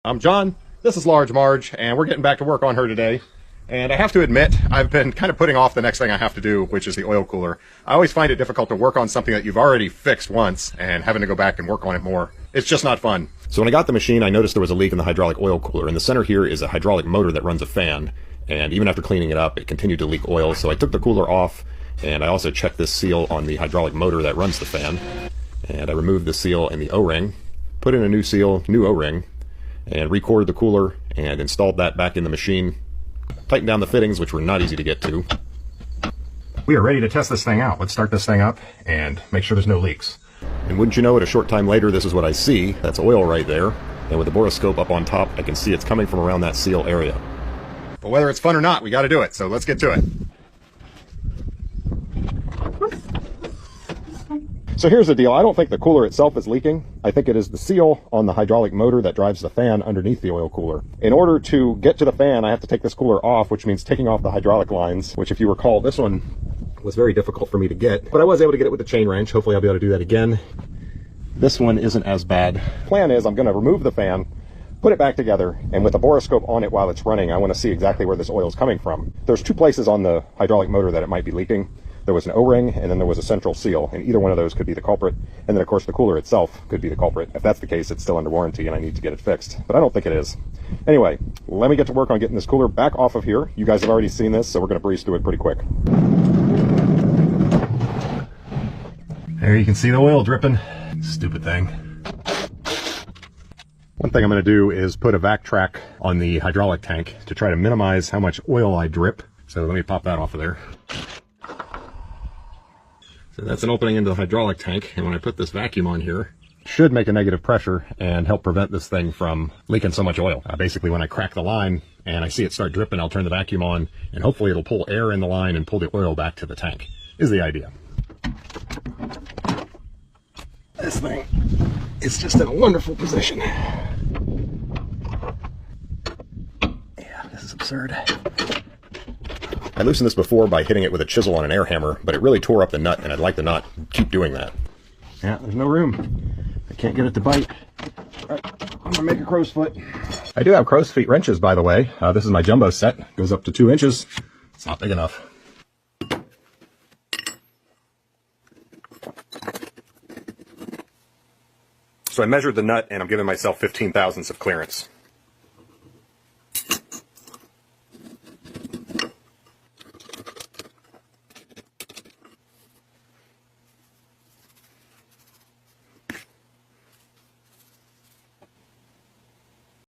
I'm John, this is Large Marge, and we're getting back to work on her today. And I have to admit, I've been kind of putting off the next thing I have to do, which is the oil cooler. I always find it difficult to work on something that you've already fixed once and having to go back and work on it more. It's just not fun. So when I got the machine, I noticed there was a leak in the hydraulic oil cooler. In the center here is a hydraulic motor that runs a fan, and even after cleaning it up, it continued to leak oil. So I took the cooler off, and I also checked this seal on the hydraulic motor that runs the fan. And I removed the seal and the O-ring, put in a new seal, new O-ring, and recorded the cooler and installed that back in the machine. Tightened down the fittings, which were not easy to get to. We are ready to test this thing out. Let's start this thing up and make sure there's no leaks. And wouldn't you know it, a short time later, this is what I see. That's oil right there. And with the borescope up on top, I can see it's coming from around that seal area. But whether it's fun or not, we got to do it. So let's get to it. So here's the deal. I don't think the cooler itself is leaking. I think it is the seal on the hydraulic motor that drives the fan underneath the oil cooler. In order to get to the fan, I have to take this cooler off, which means taking off the hydraulic lines, which if you recall, this one was very difficult for me to get, but I was able to get it with the chain wrench. Hopefully I'll be able to do that again. This one isn't as bad. Plan is I'm going to remove the fan, put it back together, and with the borescope on it while it's running, I want to see exactly where this oil is coming from. There's two places on the hydraulic motor that it might be leaking. There was an O-ring, and then there was a central seal, and either one of those could be the culprit. And then, of course, the cooler itself could be the culprit. If that's the case, it's still under warranty, and I need to get it fixed. But I don't think it is. Anyway, let me get to work on getting this cooler back off of here. You guys have already seen this, so we're going to breeze through it pretty quick. There you can see the oil dripping. Stupid thing. One thing I'm going to do is put a vac track on the hydraulic tank to try to minimize how much oil I drip. So let me pop that off of there. So that's an opening into the hydraulic tank, and when I put this vacuum on here, it should make a negative pressure and help prevent this thing from leaking so much oil. Basically, when I crack the line and I see it start dripping, I'll turn the vacuum on, and hopefully it'll pull air in the line and pull the oil back to the tank, is the idea. This thing is just in a wonderful position. Yeah, this is absurd. I loosened this before by hitting it with a chisel on an air hammer, but it really tore up the nut, and I'd like to not keep doing that. Yeah, there's no room. I can't get it to bite. All right, I'm gonna make a crow's foot. I do have crow's feet wrenches, by the way. This is my jumbo set. Goes up to 2 inches. It's not big enough. So I measured the nut, and I'm giving myself 15 thousandths of clearance.